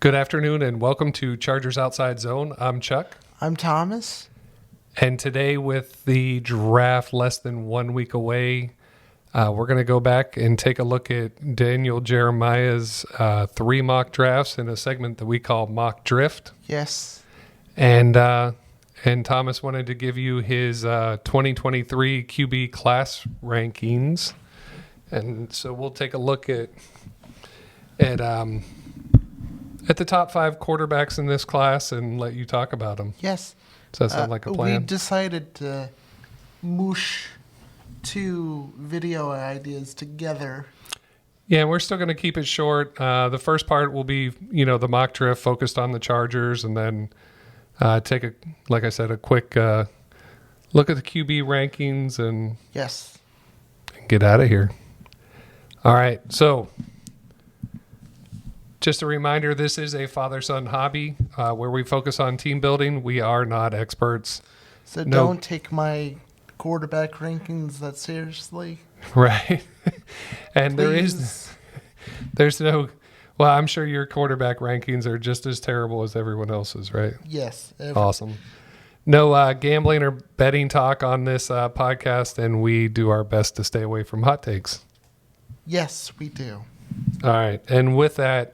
Good afternoon and welcome to Chargers Outside Zone. I'm Chuck. I'm Thomas. And today, with the draft less than 1 week away, we're going to go back and take a look at Daniel Jeremiah's 3 mock drafts in a segment that we call Mock Drift. Yes. And Thomas wanted to give you his 2023 QB class rankings. And so we'll take a look at the top 5 quarterbacks in this class and let you talk about them. Yes. Does that sound like a plan? We decided to moosh 2 video ideas together. Yeah, we're still going to keep it short. The first part will be, the mock drift focused on the Chargers, and then take a quick look at the QB rankings and Yes. get out of here. All right, so just a reminder, this is a father-son hobby where we focus on team building. We are not experts. So No. don't take my quarterback rankings that seriously. Right. And Please. there's no, well, I'm sure your quarterback rankings are just as terrible as everyone else's, right? Yes. Awesome. No gambling or betting talk on this podcast, and we do our best to stay away from hot takes. Yes, we do. All right. And with that,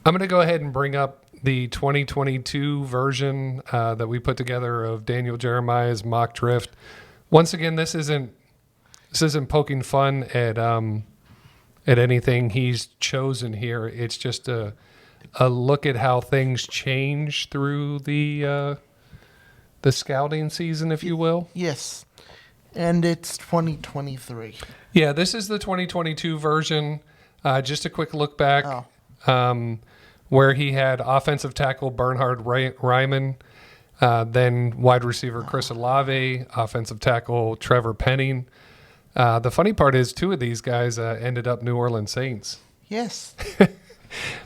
I'm going to go ahead and bring up the 2022 version that we put together of Daniel Jeremiah's mock drift. Once again, this isn't poking fun at anything he's chosen here. It's just a look at how things change through the scouting season, if you will. Yes. And it's 2023. Yeah, this is the 2022 version. Just a quick look back. Where he had offensive tackle Bernhard Raimann, then wide receiver Chris Olave, offensive tackle Trevor Penning. The funny part is 2 of these guys ended up New Orleans Saints. Yes.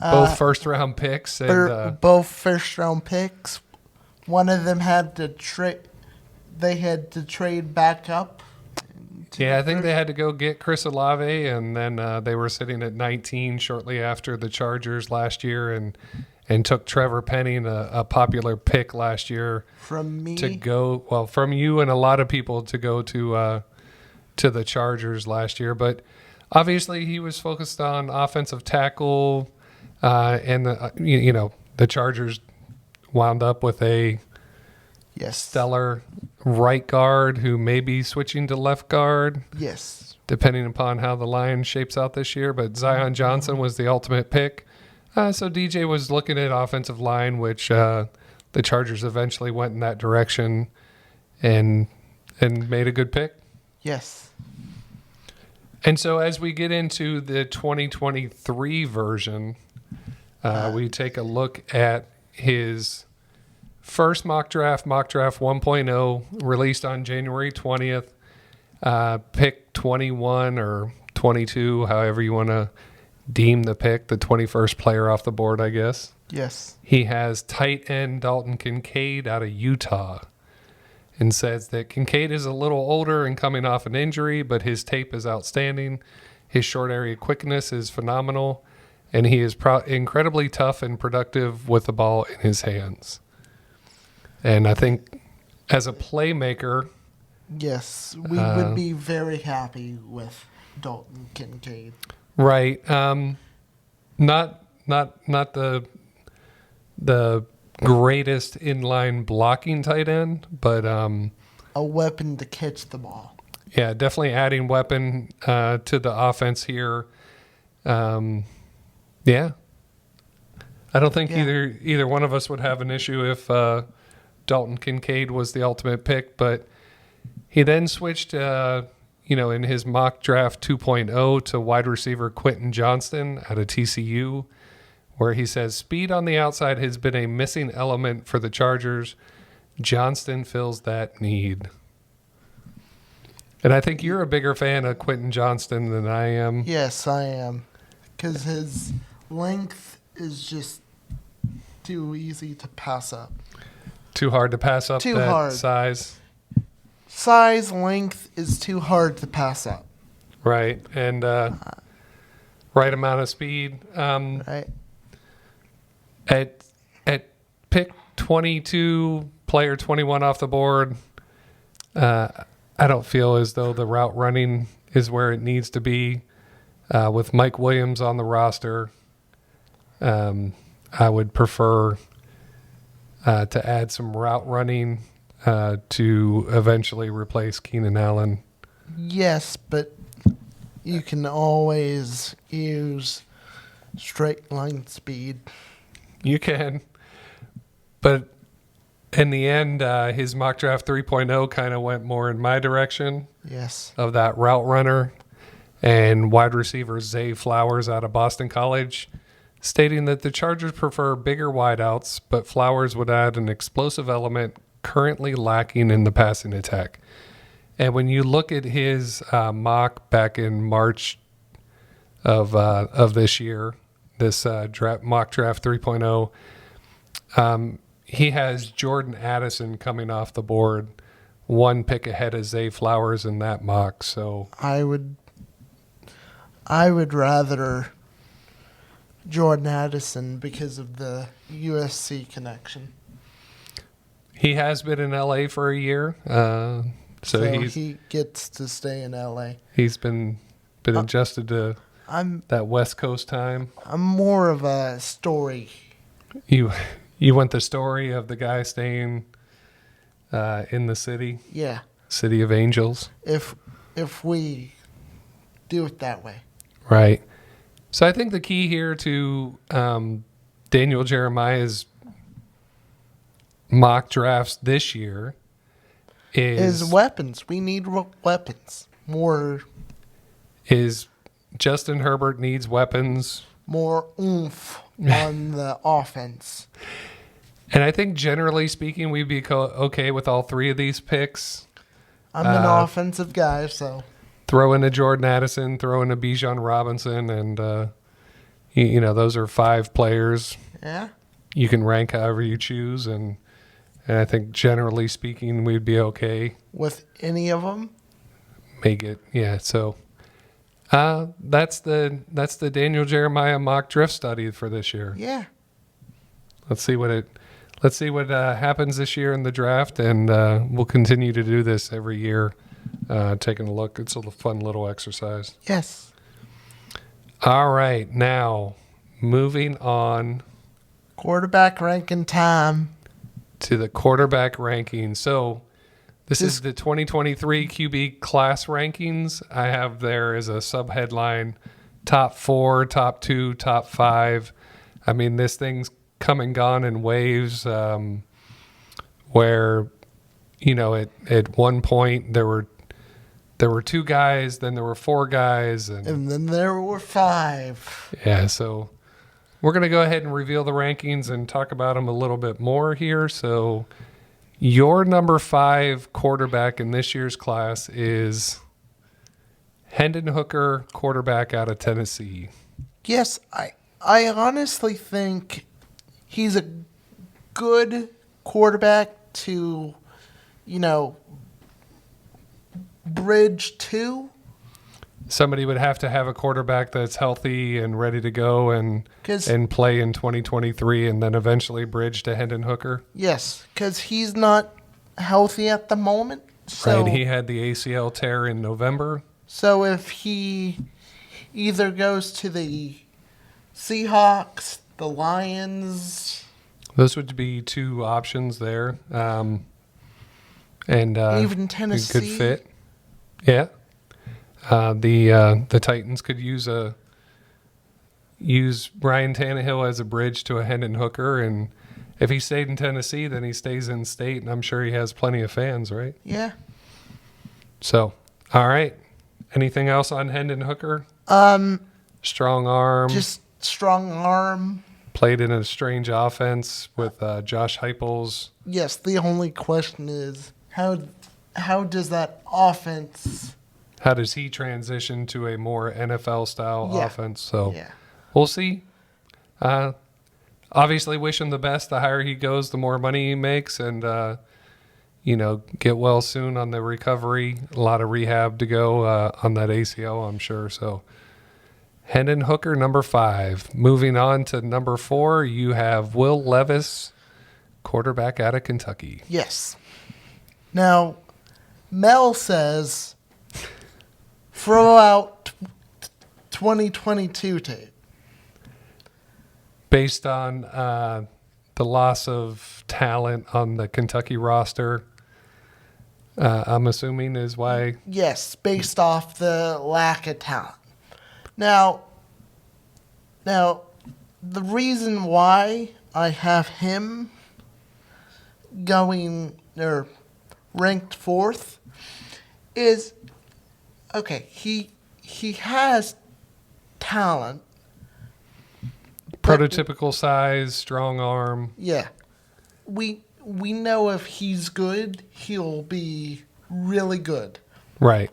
Both first-round picks. And, both first-round picks. One of them had to trade. They had to trade back up. Yeah, I think they had to go get Chris Olave, and then they were sitting at 19 shortly after the Chargers last year, and took Trevor Penning, a popular pick last year, From me. to go. Well, from you and a lot of people to go to the Chargers last year. But obviously, he was focused on offensive tackle, and the Chargers wound up with a Yes. stellar right guard who may be switching to left guard, Yes. depending upon how the line shapes out this year. But Zion Johnson was the ultimate pick. So DJ was looking at offensive line, which the Chargers eventually went in that direction and made a good pick. Yes. And so as we get into the 2023 version, we take a look at his first mock draft 1.0, released on January 20th, pick 21 or 22, however you want to deem the pick, the 21st player off the board, I guess. Yes. He has tight end Dalton Kincaid out of Utah, and says that Kincaid is a little older and coming off an injury, but his tape is outstanding. His short area quickness is phenomenal, and he is incredibly tough and productive with the ball in his hands. And I think as a playmaker, Yes, we would be very happy with Dalton Kincaid. right? Not the greatest inline blocking tight end, but A weapon to catch the ball. yeah, definitely adding weapon to the offense here. Yeah, I don't think either one of us would have an issue if Dalton Kincaid was the ultimate pick, but he then switched, in his mock draft 2.0 to wide receiver Quentin Johnston out of TCU, where he says speed on the outside has been a missing element for the Chargers. Johnston fills that need. And I think you're a bigger fan of Quentin Johnston than I am. Yes, I am. Because his length is just too easy to pass up. Too hard to pass up Too that hard. size. Size, length is too hard to pass up. Right. And right amount of speed. Right? At pick 22, player 21 off the board, I don't feel as though the route running is where it needs to be. With Mike Williams on the roster, I would prefer to add some route running to eventually replace Keenan Allen. Yes, but you can always use straight line speed. You can, but in the end, his mock draft 3.0 kind of went more in my direction Yes. of that route runner, and wide receiver Zay Flowers out of Boston College, stating that the Chargers prefer bigger wideouts, but Flowers would add an explosive element currently lacking in the passing attack. And when you look at his mock back in March of this year, this mock draft 3.0, he has Jordan Addison coming off the board, one pick ahead of Zay Flowers in that mock. So I would rather Jordan Addison because of the USC connection. he has been in LA for a year. So he gets to stay in LA. he's been adjusted to I'm that West Coast time. more of a story. You want the story of the guy staying in the city of Angels, If we do it that way. right? So I think the key here to Daniel Jeremiah's mock drafts this year Is weapons. We need weapons. More Justin Herbert needs weapons. more oomph on the offense. And I think generally speaking, we'd be okay with all three of these picks. I'm an offensive guy, so Throw in a Jordan Addison, throw in a Bijan Robinson, and those are 5 players. yeah. You can rank however you choose, and I think generally speaking, we'd be okay. With any of them. Make it, yeah. So that's the Daniel Jeremiah mock drift study for this year. Yeah. Let's see what happens this year in the draft, and we'll continue to do this every year, taking a look. It's a fun little exercise. Yes. All right, now moving on Quarterback ranking time. to the quarterback rankings. So this is the 2023 QB class rankings. I have there as a subheadline, top 4, top 2, top 5. I mean, this thing's come and gone in waves, where, at one point there were 2 guys, then there were 4 guys, And then there were 5. yeah, so we're going to go ahead and reveal the rankings and talk about them a little bit more here. So your number 5 quarterback in this year's class is Hendon Hooker, quarterback out of Tennessee. Yes, I honestly think he's a good quarterback to, bridge to. Somebody would have to have a quarterback that's healthy and ready to go and play in 2023 and then eventually bridge to Hendon Hooker. Yes, because he's not healthy at the moment. So, Right, he had the ACL tear in November. So if he either goes to the Seahawks, the Lions, Those would be 2 options there. And even a Tennessee. good fit. Yeah. The Titans could use Ryan Tannehill as a bridge to a Hendon Hooker, and if he stayed in Tennessee, then he stays in state, and I'm sure he has plenty of fans, right? Yeah. So, all right. Anything else on Hendon Hooker? Strong arm. Just strong arm. Played in a strange offense with Josh Heupels. Yes, the only question is how does that offense? How does he transition to a more NFL-style offense? So Yeah. we'll see. Obviously, wish him the best. The higher he goes, the more money he makes, and get well soon on the recovery. A lot of rehab to go on that ACL, I'm sure. So Hendon Hooker, number 5. Moving on to number 4, you have Will Levis, quarterback out of Kentucky. Yes. Now, Mel says throw out 2022 tape. Based on the loss of talent on the Kentucky roster, I'm assuming is why. Yes, based off the lack of talent. Now, the reason why I have him going or ranked 4th is okay. He has talent. Prototypical size, strong arm. Yeah, we know if he's good, he'll be really good. Right.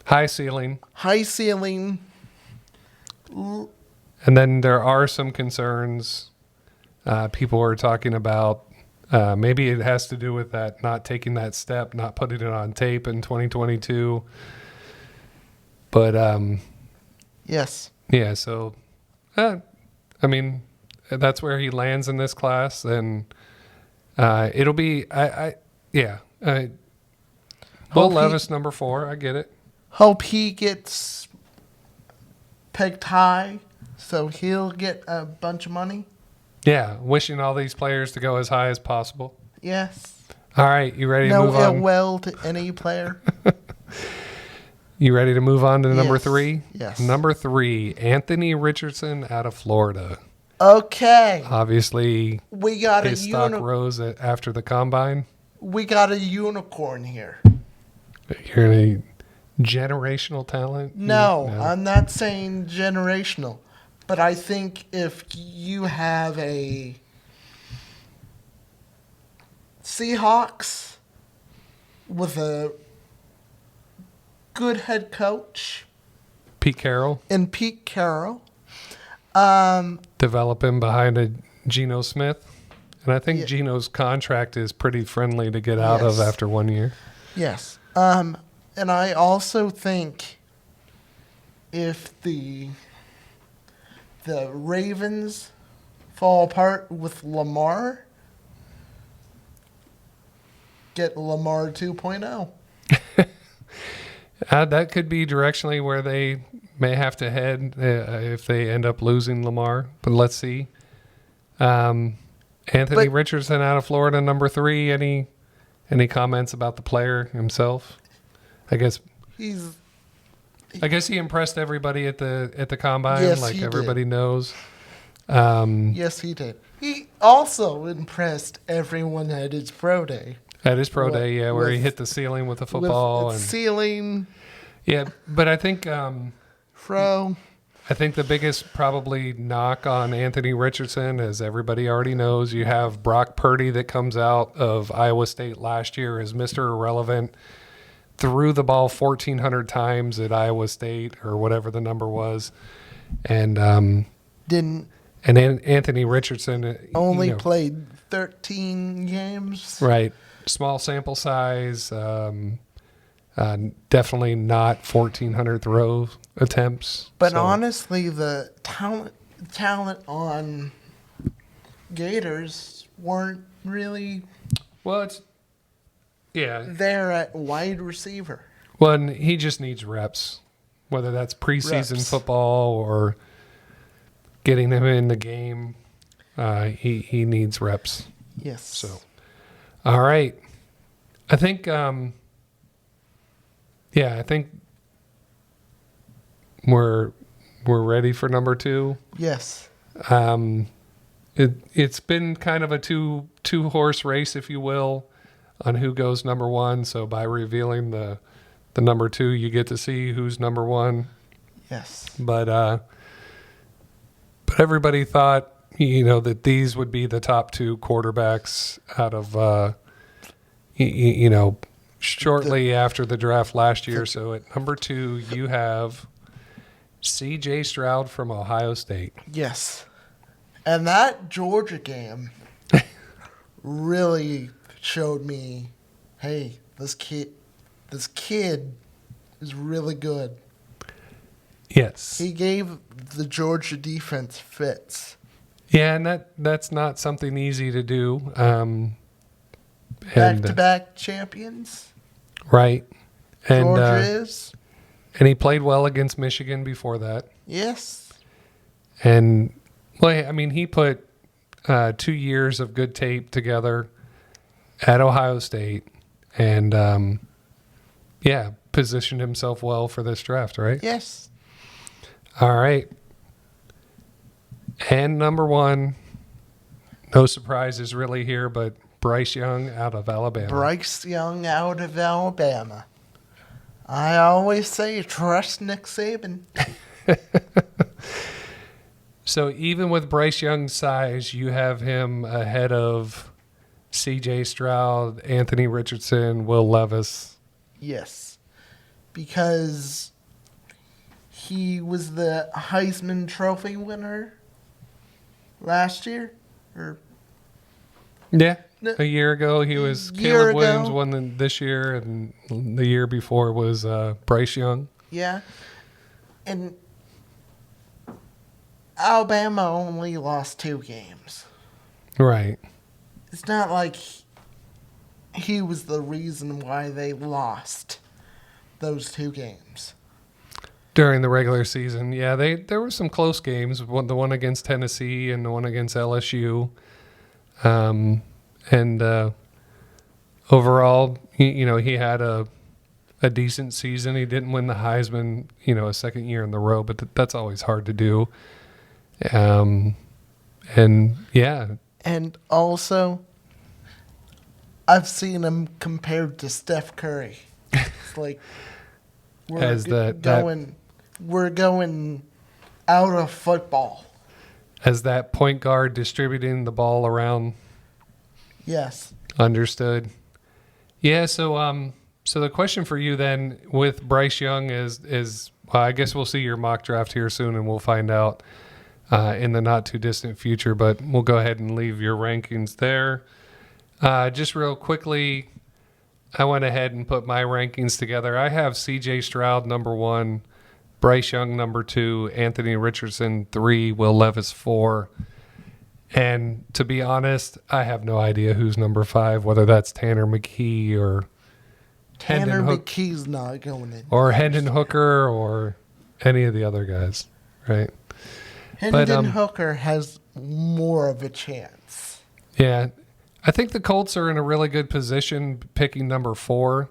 High ceiling. High ceiling. And then there are some concerns. People are talking about maybe it has to do with that not taking that step, not putting it on tape in 2022. But Yes. yeah, so I mean, that's where he lands in this class, and it'll be Will Hope Levis, number 4. I get it. Hope he gets pegged high, so he'll get a bunch of money. Yeah, wishing all these players to go as high as possible. Yes. All right, you ready to No move ill on? will to any player. You ready to move on to number Yes. 3? Yes. Number 3, Anthony Richardson out of Florida. Okay. Obviously, We got his stock rose after the combine. we got a unicorn here. You're a generational talent? No, I'm not saying generational, but I think if you have a Seahawks with a good head coach Pete Carroll, and Pete Carroll, develop him behind a Geno Smith. And I think Yeah. Geno's contract is pretty friendly to get out of Yes. after 1 year. yes. And I also think if the Ravens fall apart with Lamar, get Lamar 2.0. That could be directionally where they may have to head if they end up losing Lamar. But let's see. Anthony But- Richardson out of Florida, number 3. Any comments about the player himself? I guess he impressed everybody at the combine, Yes, like he did. everybody knows. Yes, he did. He also impressed everyone at his pro day. At his pro With- day, yeah, where he with- hit the ceiling with the football, with and ceiling, yeah. But I think fro. the biggest probably knock on Anthony Richardson, as everybody already knows, you have Brock Purdy that comes out of Iowa State last year as Mr. Irrelevant, threw the ball 1,400 times at Iowa State or whatever the number was, and Didn't Anthony Richardson only played 13 games. right, small sample size, definitely not 1,400 throw attempts. But so- honestly, the talent on Gators weren't really well, it's yeah. there at wide receiver. Well, and he just needs reps, whether that's preseason Reps. football or getting him in the game. He needs reps. Yes. So, all right, I think I think we're ready for number 2. Yes. It's been kind of a two horse race, if you will, on who goes number 1. So by revealing the number 2, you get to see who's number 1. Yes. But everybody thought that these would be the top 2 quarterbacks out of shortly after the draft last year. So at number 2, you have C.J. Stroud from Ohio State. Yes. And that Georgia game really showed me, hey, this kid is really good. Yes. He gave the Georgia defense fits. Yeah, and that's not something easy to do. Back-to-back champions. Right. And Georgia is. and he played well against Michigan before that. Yes. And well, I mean, he put 2 years of good tape together at Ohio State, and positioned himself well for this draft, right? Yes. All right. And number 1, no surprises really here, but Bryce Young out of Alabama. Bryce Young out of Alabama. I always say trust Nick Saban. So even with Bryce Young's size, you have him ahead of C.J. Stroud, Anthony Richardson, Will Levis. Yes. Because he was the Heisman Trophy winner last year. Yeah. No, A year ago, he was year Caleb Williams ago. won this year, and the year before was Bryce Young. Yeah. And Alabama only lost 2 games. Right. It's not like he was the reason why they lost those 2 games. During the regular season, yeah, there were some close games. The one against Tennessee and the one against LSU. Overall, he had a decent season. He didn't win the Heisman, a second year in a row, but that's always hard to do. And also, I've seen him compared to Steph Curry. It's like we're going out of football. as that point guard distributing the ball around. Yes. Understood. Yeah. So the question for you then with Bryce Young is well, I guess we'll see your mock draft here soon, and we'll find out in the not too distant future. But we'll go ahead and leave your rankings there. Just real quickly, I went ahead and put my rankings together. I have C.J. Stroud number 1, Bryce Young number 2, Anthony Richardson 3, Will Levis 4. And to be honest, I have no idea who's number 5, whether that's Tanner McKee or Tanner McKee's not going in. Or Hendon Hooker or any of the other guys, right? Hendon Hooker has more of a chance. Yeah. I think the Colts are in a really good position picking number 4.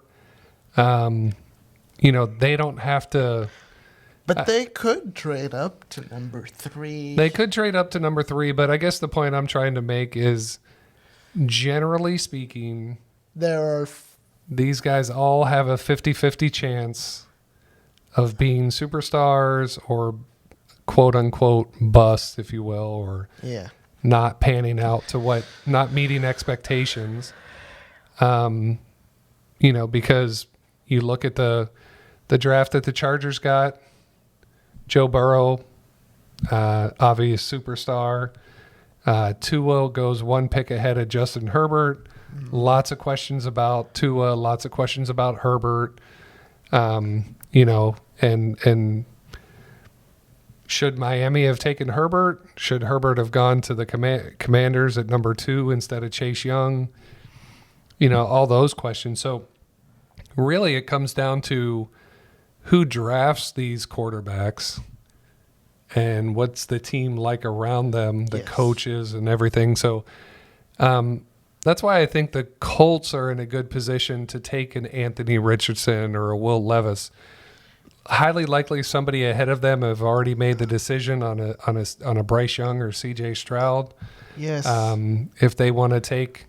They don't have to. But they could trade up to number 3. They could trade up to number 3, but I guess the point I'm trying to make is, generally speaking, these guys all have a 50-50 chance of being superstars or quote-unquote bust, if you will, or not panning out to not meeting expectations. Because you look at the draft that the Chargers got, Joe Burrow, obvious superstar. Tua goes 1 pick ahead of Justin Herbert. Lots of questions about Tua, lots of questions about Herbert. And should Miami have taken Herbert? Should Herbert have gone to the Commanders at number 2 instead of Chase Young? All those questions. So really it comes down to who drafts these quarterbacks and what's the team like around them, the coaches and everything. So that's why I think the Colts are in a good position to take an Anthony Richardson or a Will Levis. Highly likely somebody ahead of them have already made the decision on a Bryce Young or C.J. Stroud. Yes. If they want to take,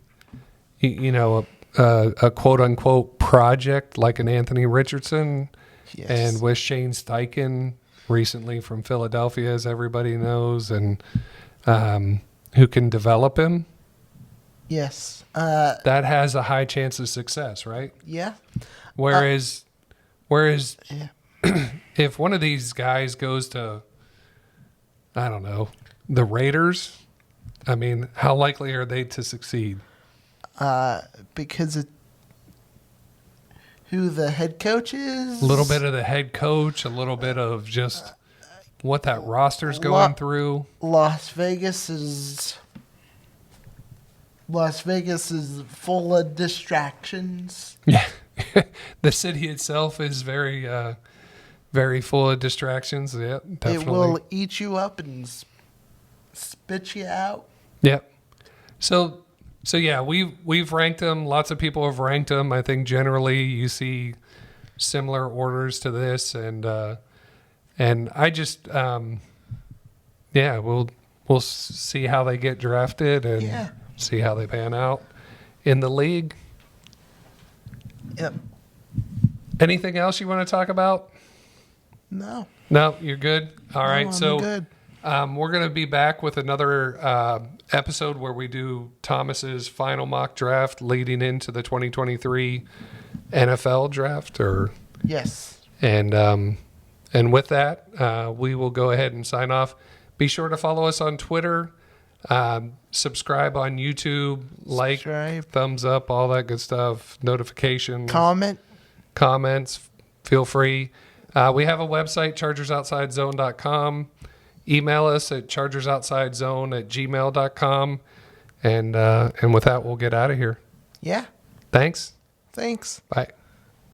a quote-unquote project like an Anthony Richardson. Yes. And with Shane Steichen recently from Philadelphia, as everybody knows, and who can develop him. Yes. That has a high chance of success, right? Yeah. Whereas Yeah. if one of these guys goes to, I don't know, the Raiders, I mean, how likely are they to succeed? Because of who the head coach is? A little bit of the head coach, a little bit of just what that roster's going through. Las Vegas is full of distractions. Yeah. The city itself is very very full of distractions. Yeah, definitely. It will eat you up and spit you out. Yep. So yeah, we've ranked them. Lots of people have ranked them. I think generally you see similar orders to this, and I just we'll see how they get drafted and see how they pan out in the league. Yep. Anything else you want to talk about? No, you're good. All right, I'm so good. we're going to be back with another episode where we do Thomas's final mock draft leading into the 2023 NFL draft. Yes. And with that, we will go ahead and sign off. Be sure to follow us on Twitter, subscribe on YouTube, Subscribe. thumbs up, all that good stuff, notifications, comments. Feel free. We have a website, chargersoutsidezone.com. Email us at chargersoutsidezone@gmail.com. And with that, we'll get out of here. Yeah. Thanks. Thanks. Bye.